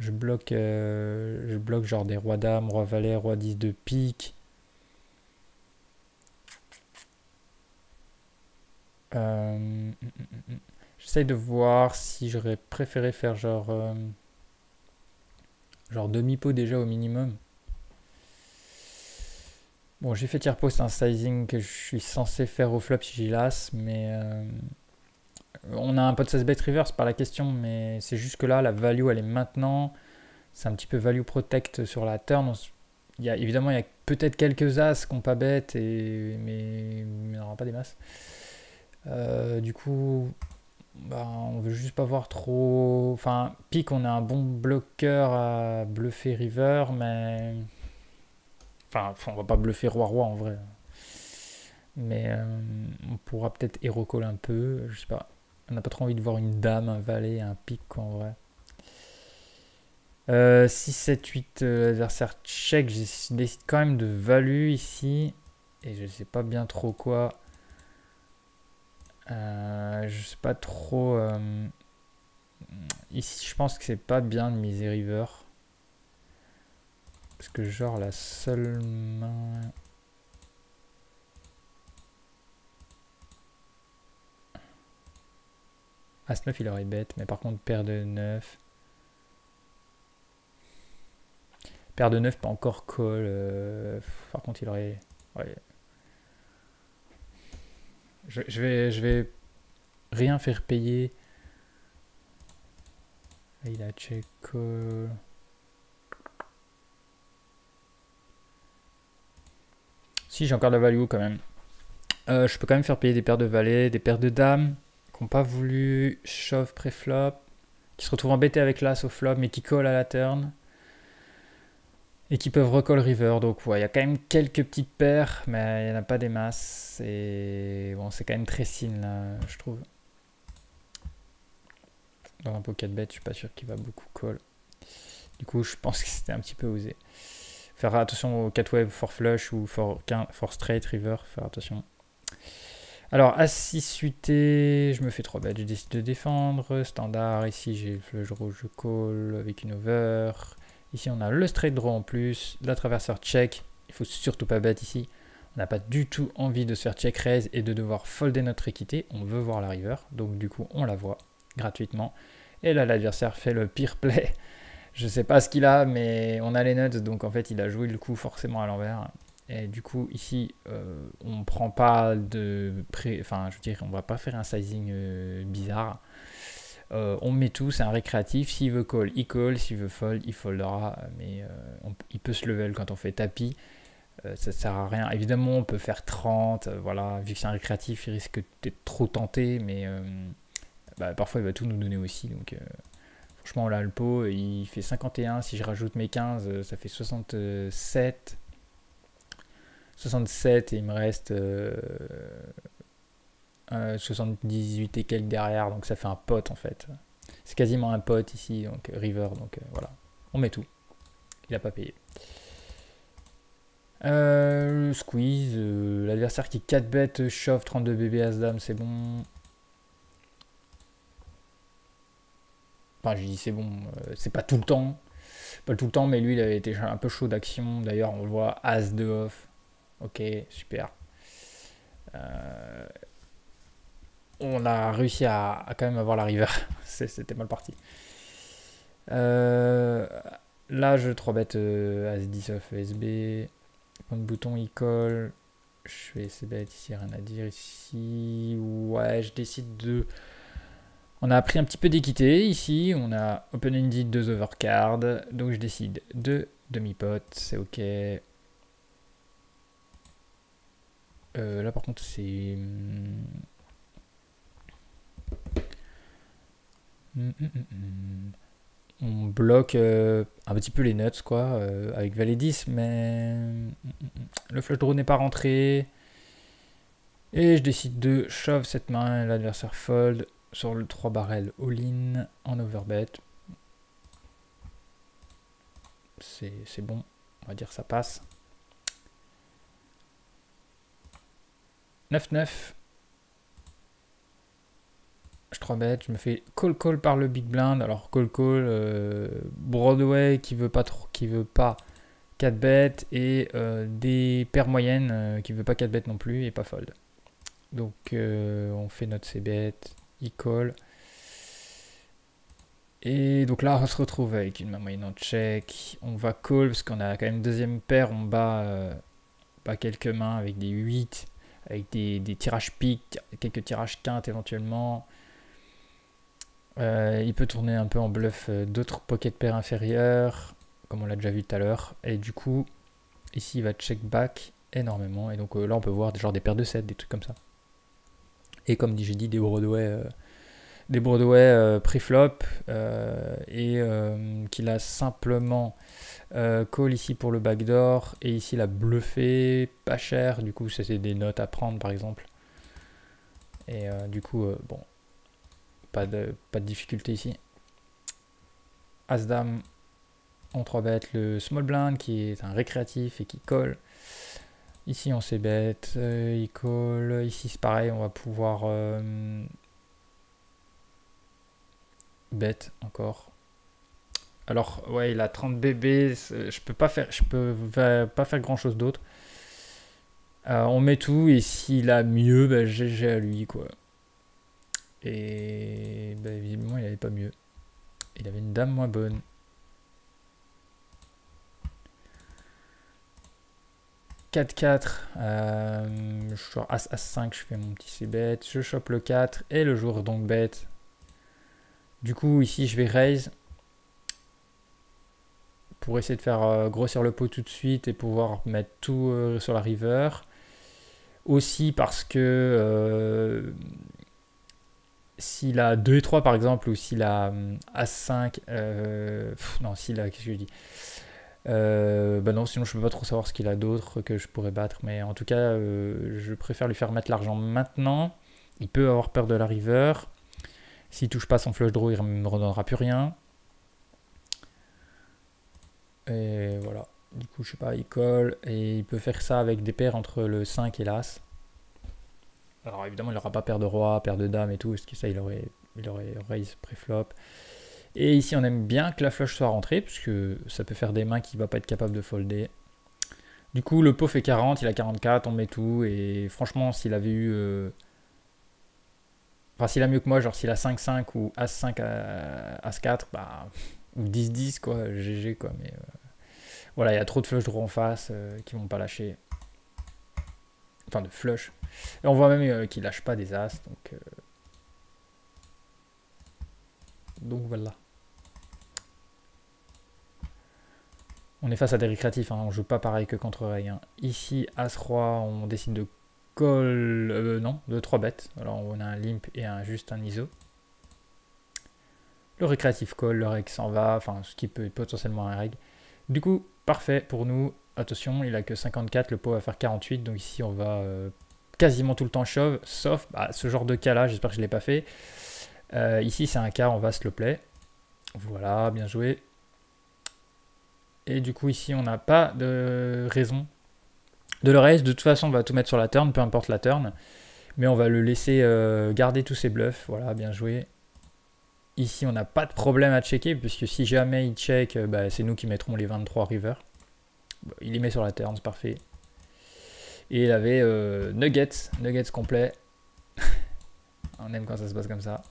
Je bloque genre des rois dames, roi valet, roi 10 de pique. J'essaye de voir si j'aurais préféré faire genre demi-pot déjà au minimum. Bon, j'ai fait tiers post un sizing que je suis censé faire au flop si j'y lasse, mais on a un pot de 16 bet river, c'est pas la question, mais c'est juste que là, la value, elle est maintenant. C'est un petit peu value protect sur la turn. Évidemment, il y a peut-être quelques as qui n'ont pas bet, mais il n'y en aura pas des masses. Du coup, bah, on veut juste pas voir trop. Enfin, pique, on a un bon bloqueur à bluffer river, mais. Enfin, on va pas bluffer roi-roi en vrai. Mais on pourra peut-être hero call un peu, je sais pas. On n'a pas trop envie de voir une dame, un valet, un pique quoi, en vrai. 6, 7, 8, adversaire check, je décide quand même de value ici. Et je sais pas bien trop quoi. Je sais pas trop. Ici, je pense que c'est pas bien de miser river. Parce que genre la seule main... As-9 il aurait bête, mais par contre paire de 9. Paire de 9 pas encore call. Par contre il aurait... Ouais. Je vais rien faire payer. Là, il a check call. Si j'ai encore de la value quand même. Je peux quand même faire payer des paires de valets, des paires de dames qui n'ont pas voulu shove pré-flop, qui se retrouvent embêtés avec l'as au flop mais qui call à la turn. Et qui peuvent recall river, donc ouais, il y a quand même quelques petites paires, mais il n'y en a pas des masses. Et bon, c'est quand même très sin là, je trouve. Dans un pocket bet, je suis pas sûr qu'il va beaucoup call. Du coup, je pense que c'était un petit peu osé. Faire attention au 4 wave for flush ou for straight river, faire attention. Alors, As6 suité, je me fais 3 bêtes, je décide de défendre. Standard, ici j'ai le flush rouge, je call avec une over. Ici on a le straight draw en plus, la traverseur check, il faut surtout pas bet ici. On n'a pas du tout envie de se faire check raise et de devoir folder notre équité, on veut voir la river, donc du coup on la voit gratuitement. Et là l'adversaire fait le pire play. Je sais pas ce qu'il a, mais on a les nuts, donc en fait il a joué le coup forcément à l'envers. Et du coup ici on prend pas de enfin je veux dire on va pas faire un sizing bizarre. On met tout, c'est un récréatif. S'il veut call, il call. S'il veut fold, il foldera. Mais il peut se level quand on fait tapis. Ça sert à rien. Évidemment, on peut faire 30. Voilà, vu que c'est un récréatif, il risque d'être trop tenté. Mais bah, parfois, il va tout nous donner aussi. Donc, franchement, là, le pot, il fait 51. Si je rajoute mes 15, ça fait 67. 67 et il me reste 78 et quelques derrière, donc ça fait un pot en fait. C'est quasiment un pot ici, donc river, donc voilà. On met tout. Il a pas payé. Le squeeze, l'adversaire qui 4 bêtes, shove 32 bébés as-dame, c'est bon. Enfin, je dis c'est bon, c'est pas tout le temps. Pas tout le temps, mais lui il avait été un peu chaud d'action. D'ailleurs, on voit as de off. Ok, super. On a réussi à quand même avoir la river. C'était mal parti. Là, je 3 bêtes As-10 off ESB. Point de bouton, il colle. Je fais ces bêtes ici, rien à dire ici. Ouais, je décide de... On a pris un petit peu d'équité ici. On a open-ended 2 overcards. Donc je décide de demi-pot. C'est ok. Là, par contre, c'est... On bloque un petit peu les nuts quoi avec valet 10, mais le flush draw n'est pas rentré et je décide de shove cette main. L'adversaire fold sur le 3 barrel all-in en overbet. C'est bon, on va dire ça passe. 9-9. Je 3 bêtes, je me fais call par le big blind. Alors call Broadway qui veut pas 4 bêtes et des paires moyennes qui veut pas 4 bêtes non plus et pas fold. Donc on fait notre c-bet, il call. Et donc là on se retrouve avec une main moyenne en check. On va call parce qu'on a quand même deuxième paire, on bat pas quelques mains avec des 8, avec des tirages piques, quelques tirages quintes éventuellement. Il peut tourner un peu en bluff d'autres pocket pairs inférieurs, comme on l'a déjà vu tout à l'heure. Et du coup, ici, il va check back énormément. Et donc là, on peut voir genre des paires de 7, des trucs comme ça. Et comme j'ai dit, des Broadway pré-flop. Et qu'il a simplement call ici pour le backdoor. Et ici, il a bluffé pas cher. Du coup, ça, c'est des notes à prendre, par exemple. Et du coup, bon, pas de difficulté ici. As-Dame en 3 bêtes, le small blind qui est un récréatif et qui colle. Ici on s'est bête, il colle. Ici c'est pareil, on va pouvoir bet encore. Alors ouais, il a 30 bébés, je peux pas faire grand chose d'autre. On met tout et s'il a mieux, bah, GG à lui quoi. Et bah, évidemment il avait pas mieux. Il avait une dame moins bonne. « 4-4, je sors As-5, je fais mon petit c-bet, je chope le 4 et le jour donc bet. Du coup ici je vais raise pour essayer de faire grossir le pot tout de suite et pouvoir mettre tout sur la river. Aussi parce que s'il a 2 et 3 par exemple, ou s'il a As-5, non s'il a, qu'est-ce que je dis, bah non, sinon je peux pas trop savoir ce qu'il a d'autre que je pourrais battre, mais en tout cas je préfère lui faire mettre l'argent maintenant. Il peut avoir peur de la river. S'il touche pas son flush draw, il ne me redonnera plus rien. Et voilà, du coup je sais pas, il colle et il peut faire ça avec des paires entre le 5 et l'As. Alors évidemment il n'aura pas paire de roi, paire de dame et tout, parce que ça il aurait raise pré-flop. Et ici on aime bien que la flush soit rentrée, parce que ça peut faire des mains qu'il ne va pas être capable de folder. Du coup le pot fait 40, il a 44, on met tout, et franchement s'il avait eu... Enfin s'il a mieux que moi, genre s'il a 5-5 ou As-5, As-4, bah, ou 10-10 quoi, GG quoi, mais... voilà, il y a trop de flush draw en face qui vont pas lâcher. Enfin de flush. Et on voit même qu'il lâche pas des As, donc voilà. On est face à des récréatifs, hein, on joue pas pareil que contre Ray. Hein. Ici, As-Roi, on décide de call, non, de 3 bêtes. Alors on a un limp et juste un ISO. Le récréatif call, le reg s'en va, enfin ce qui peut être potentiellement un reg. Du coup, parfait pour nous. Attention, il a que 54, le pot va faire 48, donc ici on va quasiment tout le temps shove, sauf ce genre de cas là, j'espère que je ne l'ai pas fait. Ici c'est un cas, on va slow play. Voilà, bien joué. Et du coup ici on n'a pas de raison de le raise. De toute façon on va tout mettre sur la turn, peu importe la turn. Mais on va le laisser garder tous ses bluffs. Voilà, bien joué. Ici on n'a pas de problème à checker, puisque si jamais il check, bah, c'est nous qui mettrons les 23 river. Bon, il les met sur la turn, c'est parfait. Et il avait nuggets complet. On aime quand ça se passe comme ça.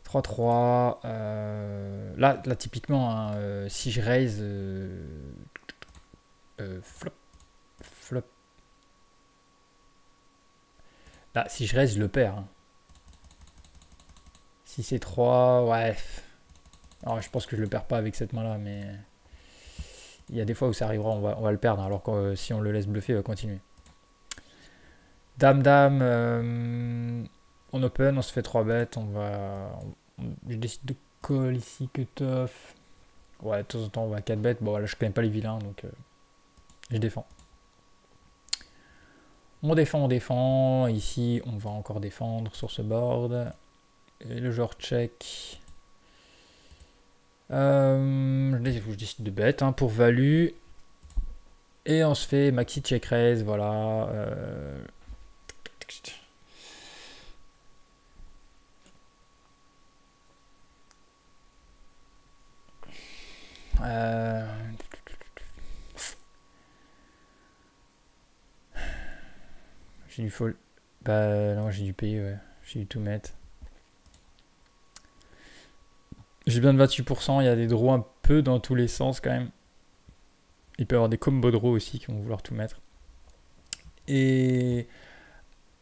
3-3. Là typiquement, hein, si je raise flop. Là, si je raise, je le perds. Hein. Si c'est 3, ouais. Alors, je pense que je le perds pas avec cette main-là, mais il y a des fois où ça arrivera, on va le perdre. Alors que si on le laisse bluffer, il va continuer. Dame, on open, on se fait 3 bêtes, je décide de call ici, cut-off. Ouais, de temps en temps, on va 4 bêtes. Bon, là, je connais pas les vilains, donc je défends. On défend. Ici, on va encore défendre sur ce board. Et le joueur check. Je décide de bet hein, pour value. Et on se fait maxi check raise, voilà. J'ai dû fold. Bah non, j'ai dû payer, ouais. J'ai dû tout mettre. J'ai bien de 28%, il y a des draws un peu dans tous les sens quand même. Il peut y avoir des combo draws aussi qui vont vouloir tout mettre. Et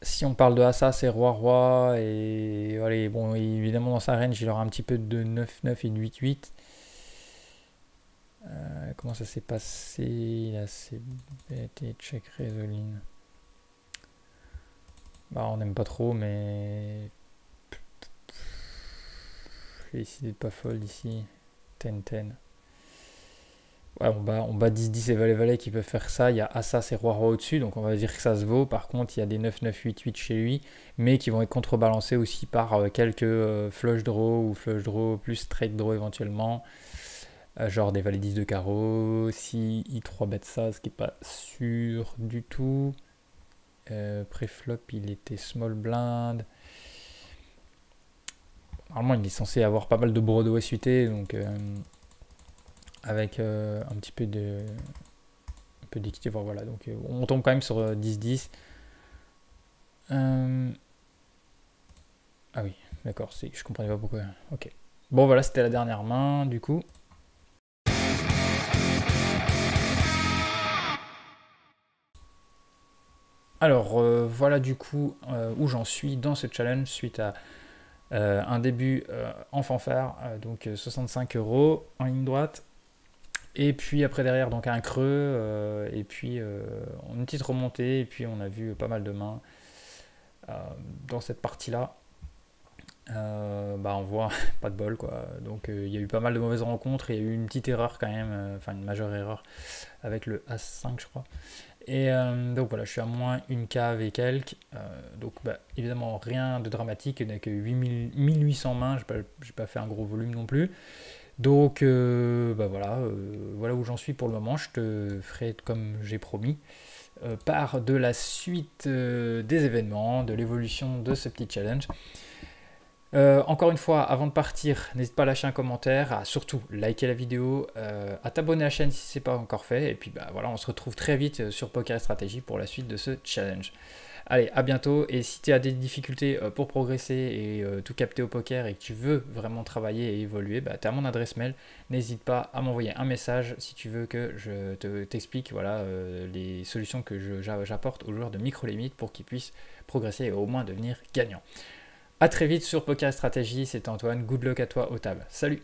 si on parle de Asa, c'est roi-roi. Et allez, bon, évidemment, dans sa range, il aura un petit peu de 9-9 et de 8-8. Comment ça s'est passé? Il a assez bête et check Résoline. Bah, on n'aime pas trop, mais. Je vais décider de pas fold ici. 10-10. Ouais, on bat 10-10 et valet-valet qui peuvent faire ça. Il y a Asa et roi-roi au-dessus, donc on va dire que ça se vaut. Par contre, il y a des 9-9-8-8 chez lui, mais qui vont être contrebalancés aussi par quelques flush draw ou flush draw plus straight draw éventuellement. Genre des valets 10 de carreau, si i3 bet ça, ce qui n'est pas sûr du tout. Pré-flop, il était small blind. Normalement, il est censé avoir pas mal de Broadway suité, donc avec un petit peu d'équité. Voilà, donc on tombe quand même sur 10-10. Ah oui, d'accord, je comprenais pas pourquoi. Ok. Bon, voilà, c'était la dernière main, du coup. Alors, voilà du coup où j'en suis dans ce challenge suite à un début en fanfare, donc 65 € en ligne droite. Et puis après derrière, donc un creux, et puis une petite remontée, et puis on a vu pas mal de mains dans cette partie-là. Bah on voit pas de bol quoi. Donc il y a eu pas mal de mauvaises rencontres, et il y a eu une petite erreur quand même, enfin une majeure erreur avec le As5 je crois. Et donc voilà, je suis à moins une cave et quelques. Donc bah, évidemment rien de dramatique, il n'y a que 1800 mains, j'ai pas fait un gros volume non plus. Donc bah voilà, voilà où j'en suis pour le moment. Je te ferai comme j'ai promis part de la suite des événements, de l'évolution de ce petit challenge. Encore une fois, avant de partir, n'hésite pas à lâcher un commentaire, à surtout liker la vidéo, à t'abonner à la chaîne si ce n'est pas encore fait. Et puis bah, voilà, on se retrouve très vite sur Poker et Stratégie pour la suite de ce challenge. Allez, à bientôt. Et si tu as des difficultés pour progresser et tout capter au poker et que tu veux vraiment travailler et évoluer, bah, tu as mon adresse mail. N'hésite pas à m'envoyer un message si tu veux que je t'explique voilà, les solutions que j'apporte aux joueurs de micro-limites pour qu'ils puissent progresser et au moins devenir gagnants. A très vite sur Poker et Stratégie, c'était Antoine, good luck à toi au table. Salut!